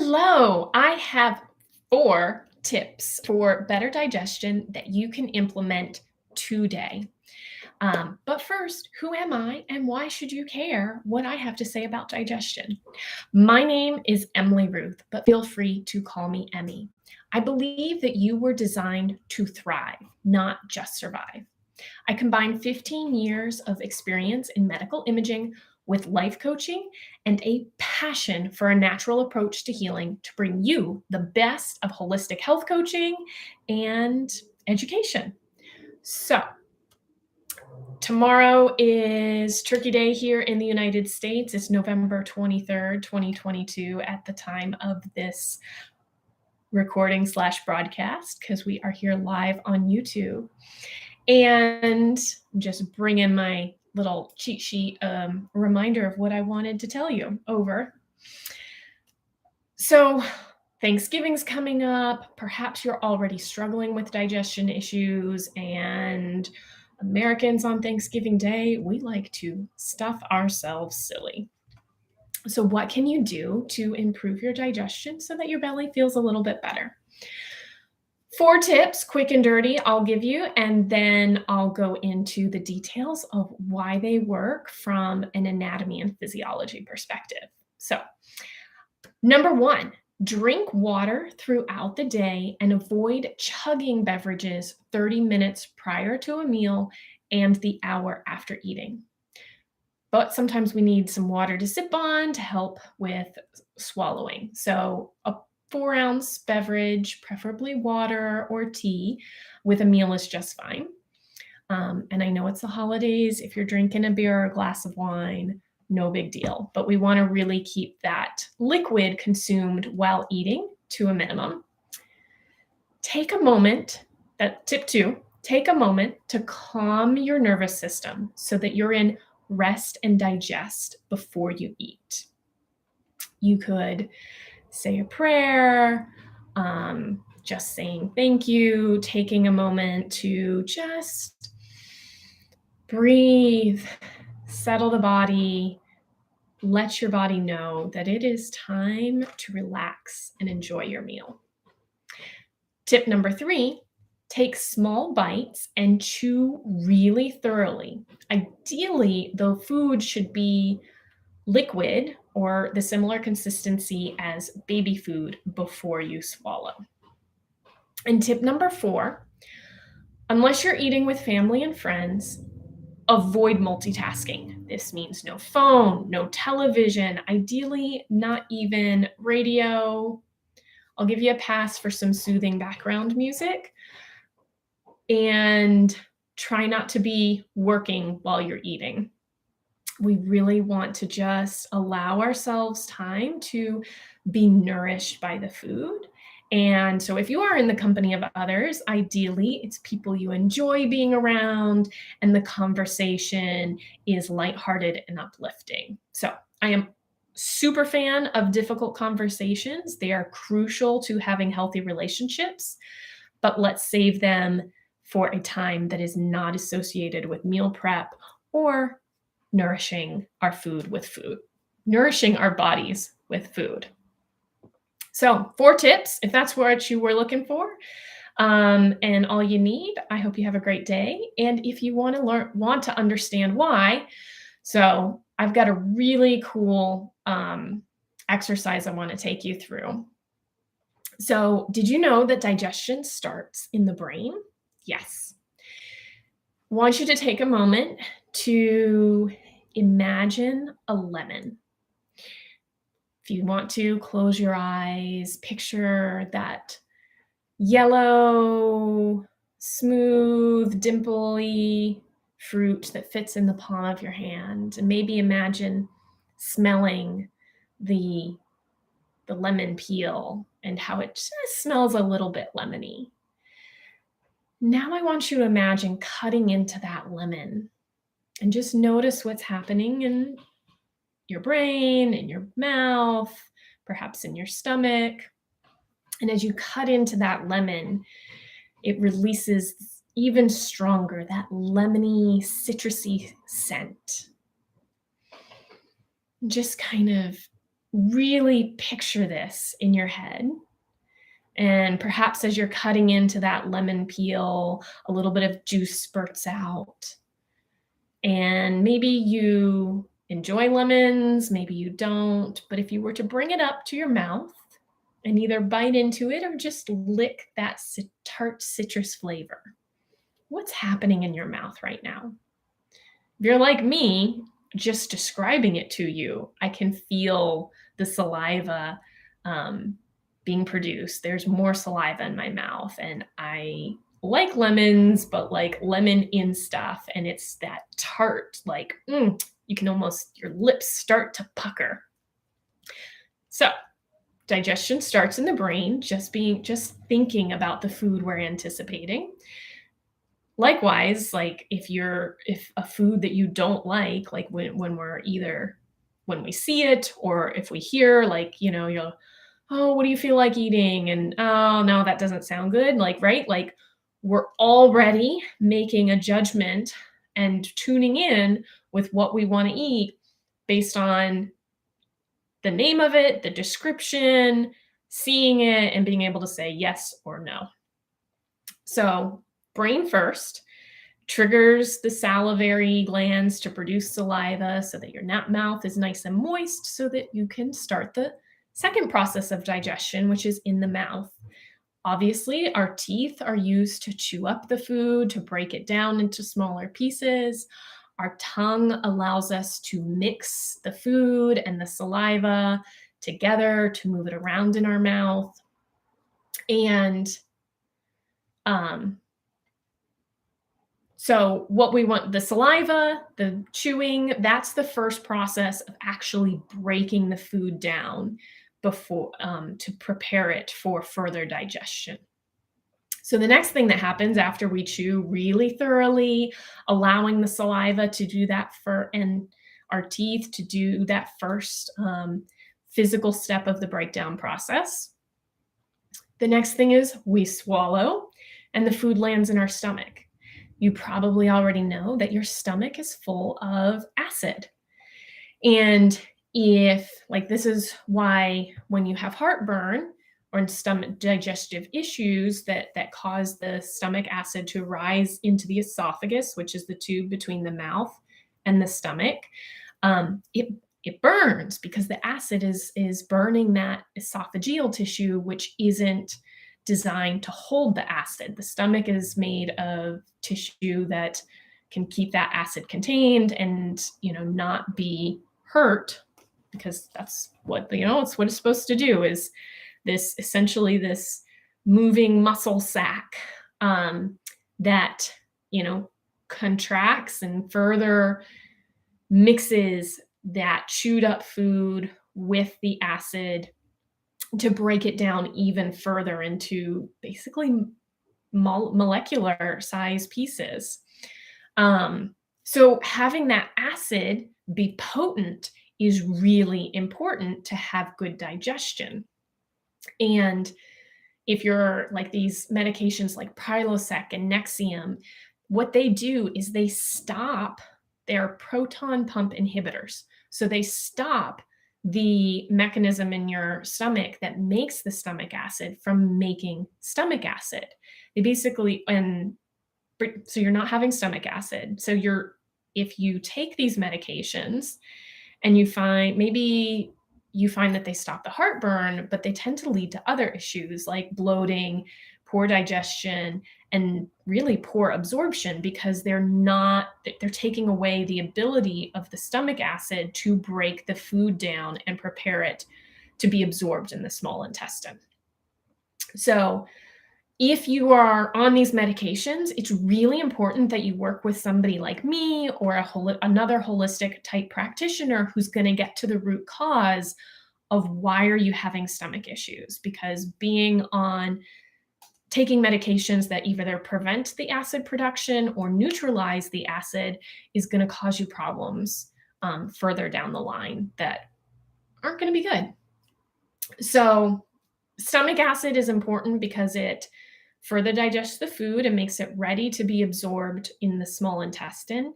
Hello, I have 4 tips for better digestion that you can implement today. But first, who am I and why should you care what I have to say about digestion? My name is Emily Ruth, but feel free to call me Emmy. I believe that you were designed to thrive, not just survive. I combine 15 years of experience in medical imaging with life coaching and a passion for a natural approach to healing to bring you the best of holistic health coaching and education. So, tomorrow is Turkey Day here in the United States. It's November 23rd, 2022, at the time of this recording slash broadcast, because we are here live on YouTube. And just bring in my little cheat sheet reminder of what I wanted to tell you over. So, Thanksgiving's coming up. Perhaps you're already struggling with digestion issues, and Americans on Thanksgiving Day, we like to stuff ourselves silly. So, what can you do to improve your digestion so that your belly feels a little bit better? 4 tips, quick and dirty, I'll give you, and then I'll go into the details of why they work from an anatomy and physiology perspective. So, number 1, drink water throughout the day and avoid chugging beverages 30 minutes prior to a meal and the hour after eating. But sometimes we need some water to sip on to help with swallowing. So, a 4-ounce beverage, preferably water or tea, with a meal is just fine. And I know it's the holidays. If you're drinking a beer or a glass of wine, no big deal. But we want to really keep that liquid consumed while eating to a minimum. Take a moment, tip 2, take a moment to calm your nervous system so that you're in rest and digest before you eat. You could say a prayer, just saying thank you, taking a moment to just breathe, settle the body, let your body know that it is time to relax and enjoy your meal. Tip number 3, take small bites and chew really thoroughly. Ideally, the food should be liquid or the similar consistency as baby food before you swallow. And tip number 4, unless you're eating with family and friends, avoid multitasking. This means no phone, no television, ideally not even radio. I'll give you a pass for some soothing background music, and try not to be working while you're eating. We really want to just allow ourselves time to be nourished by the food. And so if you are in the company of others, ideally it's people you enjoy being around and the conversation is lighthearted and uplifting. So I am super fan of difficult conversations. They are crucial to having healthy relationships, but let's save them for a time that is not associated with meal prep or nourishing our nourishing our bodies with food. So 4 tips, if that's what you were looking for, and all you need. I hope you have a great day. And if you want to understand why, so I've got a really cool exercise I want to take you through. So did you know that digestion starts in the brain? Yes. I want you to take a moment to imagine a lemon. If you want to, close your eyes, picture that yellow, smooth, dimply fruit that fits in the palm of your hand, and maybe imagine smelling the lemon peel and how it just smells a little bit lemony. Now I want you to imagine cutting into that lemon and just notice what's happening in your brain, in your mouth, perhaps in your stomach. And as you cut into that lemon, it releases even stronger, that lemony, citrusy scent. Just kind of really picture this in your head. And perhaps as you're cutting into that lemon peel, a little bit of juice spurts out. And maybe you enjoy lemons, maybe you don't. But if you were to bring it up to your mouth and either bite into it or just lick that tart citrus flavor, what's happening in your mouth right now? If you're like me, just describing it to you, I can feel the saliva um, being produced. There's more saliva in my mouth, and I like lemons, but like lemon in stuff, and it's that tart, like you can almost your lips start to pucker. So digestion starts in the brain, just thinking about the food we're anticipating. Likewise, like if a food that you don't like when we're either when we see it or if we hear like, you'll, "Oh, what do you feel like eating?" And, "Oh, no, that doesn't sound good." Like, right? Like, we're already making a judgment and tuning in with what we wanna eat based on the name of it, the description, seeing it, and being able to say yes or no. So, brain first triggers the salivary glands to produce saliva so that your mouth is nice and moist so that you can start the second process of digestion, which is in the mouth. Obviously, our teeth are used to chew up the food, to break it down into smaller pieces. Our tongue allows us to mix the food and the saliva together to move it around in our mouth. And um, So what we want, the saliva, the chewing, that's the first process of actually breaking the food down before to prepare it for further digestion. So the next thing that happens after we chew really thoroughly, allowing the saliva to do that and our teeth to do that first physical step of the breakdown process. The next thing is we swallow and the food lands in our stomach. You probably already know that your stomach is full of acid. And this is why when you have heartburn or stomach digestive issues that cause the stomach acid to rise into the esophagus, which is the tube between the mouth and the stomach, it burns because the acid is burning that esophageal tissue, which isn't designed to hold the acid. The stomach is made of tissue that can keep that acid contained and not be hurt, because that's what it's what it's supposed to do, is this essentially this moving muscle sac that contracts and further mixes that chewed up food with the acid to break it down even further into basically molecular size pieces. So having that acid be potent is really important to have good digestion. And if you're like these medications like Prilosec and Nexium, what they do is they stop their proton pump inhibitors. So they stop the mechanism in your stomach that makes the stomach acid from making stomach acid. They basically, so you're not having stomach acid. So if you take these medications and maybe you find that they stop the heartburn, but they tend to lead to other issues like bloating, poor digestion, and really poor absorption, because they're taking away the ability of the stomach acid to break the food down and prepare it to be absorbed in the small intestine. So if you are on these medications, it's really important that you work with somebody like me or another holistic type practitioner who's going to get to the root cause of why are you having stomach issues, because taking medications that either prevent the acid production or neutralize the acid is going to cause you problems further down the line that aren't going to be good. So stomach acid is important because it further digests the food and makes it ready to be absorbed in the small intestine.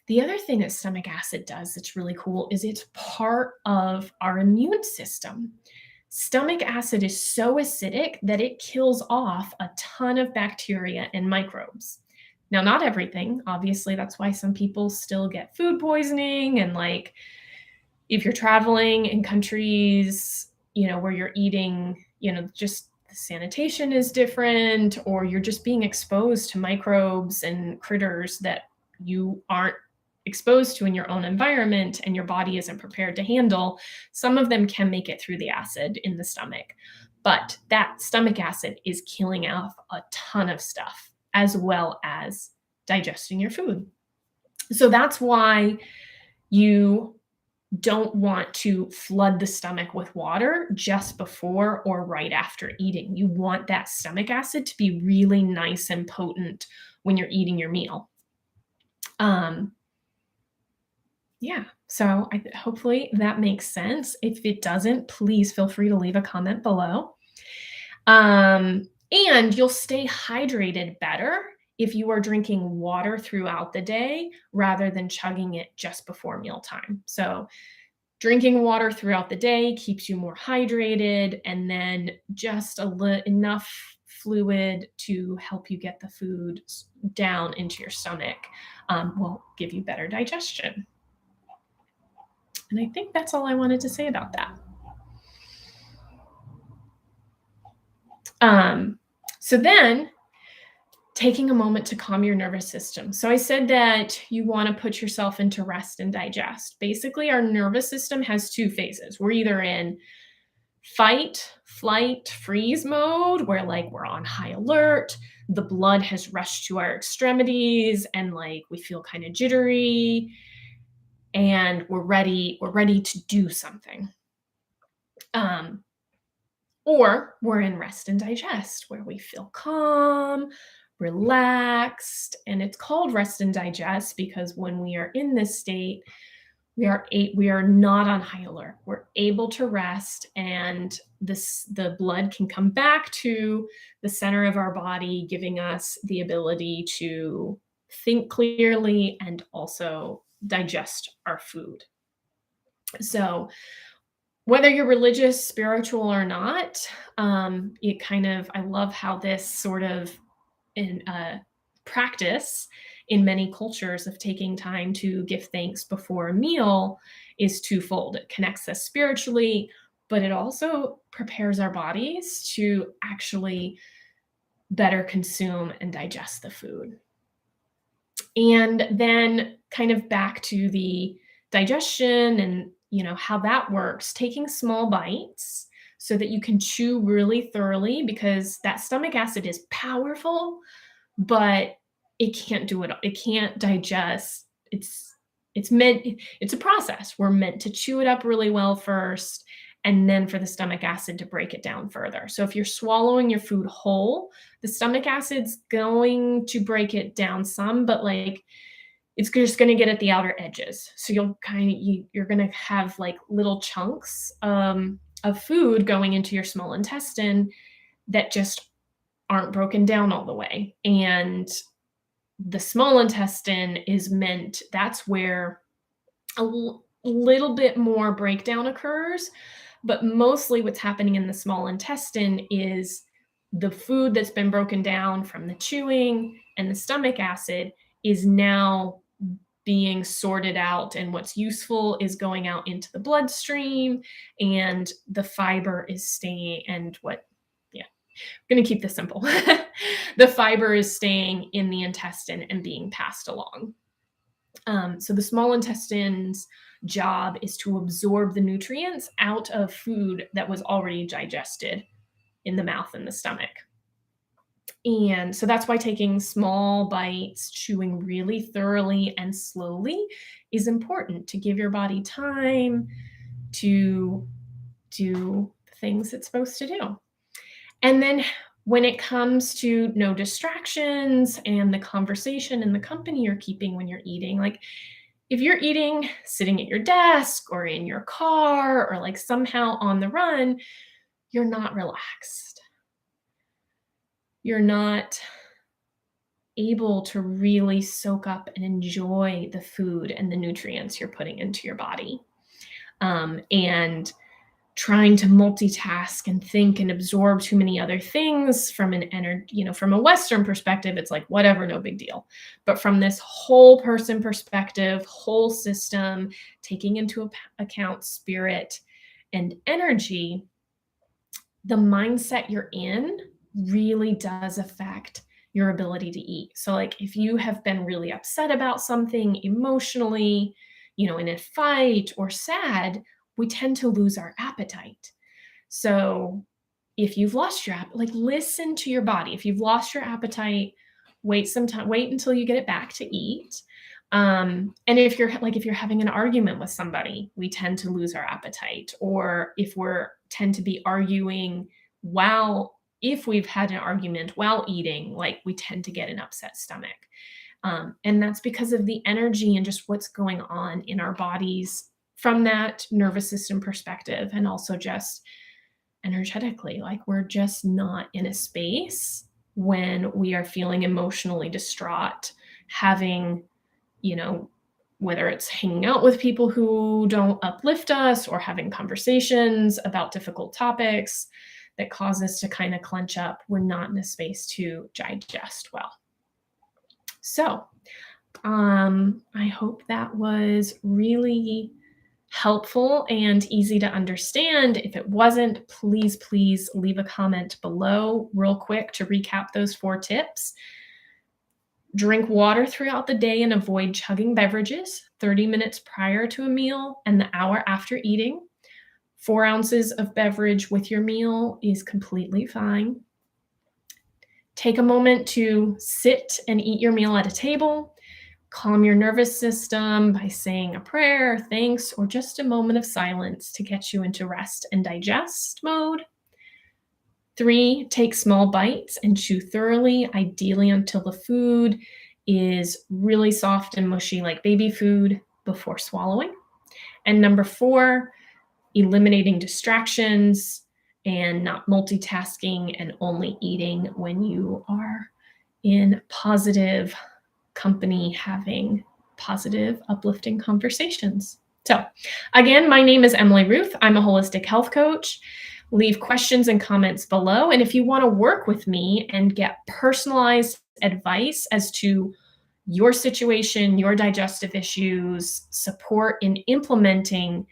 The other thing that stomach acid does that's really cool is it's part of our immune system. Stomach acid is so acidic that it kills off a ton of bacteria and microbes. Now, not everything. Obviously, that's why some people still get food poisoning. And like if you're traveling in countries, where you're eating, just the sanitation is different, or you're just being exposed to microbes and critters that you aren't exposed to in your own environment and your body isn't prepared to handle, some of them can make it through the acid in the stomach. But that stomach acid is killing off a ton of stuff as well as digesting your food. So that's why you don't want to flood the stomach with water just before or right after eating. You want that stomach acid to be really nice and potent when you're eating your meal. Yeah, so hopefully that makes sense. If it doesn't, please feel free to leave a comment below. And you'll stay hydrated better if you are drinking water throughout the day rather than chugging it just before mealtime. So drinking water throughout the day keeps you more hydrated, and then just enough fluid to help you get the food down into your stomach will give you better digestion. And I think that's all I wanted to say about that. So then taking a moment to calm your nervous system. So I said that you want to put yourself into rest and digest. Basically, our nervous system has two phases. We're either in fight, flight, freeze mode, where like we're on high alert, the blood has rushed to our extremities, and like we feel kind of jittery, and we're ready to do something. Or we're in rest and digest, where we feel calm, relaxed, and it's called rest and digest because when we are in this state, we are not on high alert. We're able to rest, and the blood can come back to the center of our body, giving us the ability to think clearly and also digest our food. So whether you're religious, spiritual, or not, I love how this sort of in practice in many cultures of taking time to give thanks before a meal is twofold. It connects us spiritually, but it also prepares our bodies to actually better consume and digest the food. And then kind of back to the digestion and how that works, taking small bites so that you can chew really thoroughly, because that stomach acid is powerful, but it can't do it. It can't digest. It's a process. We're meant to chew it up really well first, and then for the stomach acid to break it down further. So if you're swallowing your food whole, the stomach acid's going to break it down some, but like it's just going to get at the outer edges. So you're going to have like little chunks of food going into your small intestine that just aren't broken down all the way. And the small intestine that's where little bit more breakdown occurs. But mostly what's happening in the small intestine is the food that's been broken down from the chewing and the stomach acid is now being sorted out, and what's useful is going out into the bloodstream, and the fiber is staying, I'm going to keep this simple. The fiber is staying in the intestine and being passed along. So the small intestine's job is to absorb the nutrients out of food that was already digested in the mouth and the stomach. And so that's why taking small bites, chewing really thoroughly and slowly is important to give your body time to do the things it's supposed to do. And then when it comes to no distractions and the conversation and the company you're keeping when you're eating, like if you're eating sitting at your desk or in your car or like somehow on the run, you're not relaxed. You're not able to really soak up and enjoy the food and the nutrients you're putting into your body. And trying to multitask and think and absorb too many other things from from a Western perspective, it's like, whatever, no big deal. But from this whole person perspective, whole system, taking into account spirit and energy, the mindset you're in really does affect your ability to eat. So, like, if you have been really upset about something emotionally, in a fight or sad, we tend to lose our appetite. So, if you've lost your like, listen to your body. If you've lost your appetite, wait until you get it back to eat. And if you're having an argument with somebody, we tend to lose our appetite. Or if we're tend to be arguing if we've had an argument while eating, like, we tend to get an upset stomach. And that's because of the energy and just what's going on in our bodies from that nervous system perspective, and also just energetically. Like, we're just not in a space when we are feeling emotionally distraught, having, you know, whether it's hanging out with people who don't uplift us or having conversations about difficult topics that cause us to kind of clench up, we're not in a space to digest well. So, I hope that was really helpful and easy to understand. If it wasn't, please leave a comment below real quick to recap those 4 tips. Drink water throughout the day and avoid chugging beverages 30 minutes prior to a meal and the hour after eating. 4 ounces of beverage with your meal is completely fine. Take a moment to sit and eat your meal at a table. Calm your nervous system by saying a prayer, thanks, or just a moment of silence to get you into rest and digest mode. 3, take small bites and chew thoroughly, ideally until the food is really soft and mushy like baby food before swallowing. And number 4, eliminating distractions and not multitasking and only eating when you are in positive company, having positive, uplifting conversations. So, again, my name is Emily Ruth. I'm a holistic health coach. Leave questions and comments below. And if you want to work with me and get personalized advice as to your situation, your digestive issues, support in implementing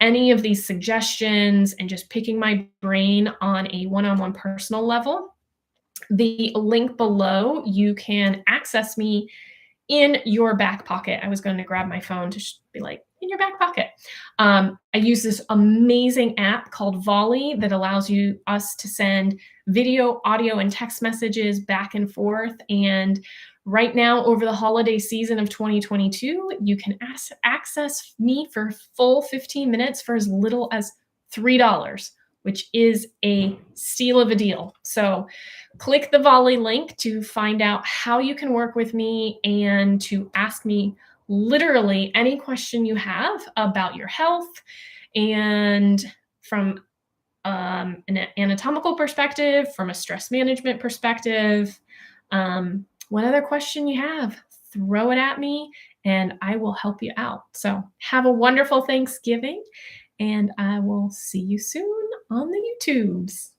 any of these suggestions, and just picking my brain on a one-on-one personal level, the link below, you can access me in your back pocket. I was going to grab my phone to be like, in your back pocket. I use this amazing app called Volley that allows us to send video, audio, and text messages back and forth. And right now, over the holiday season of 2022, you can access me for full 15 minutes for as little as $3, which is a steal of a deal. So click the Volley link to find out how you can work with me and to ask me literally any question you have about your health, and from an anatomical perspective, from a stress management perspective. What other question you have, throw it at me and I will help you out. So have a wonderful Thanksgiving, and I will see you soon on the YouTubes.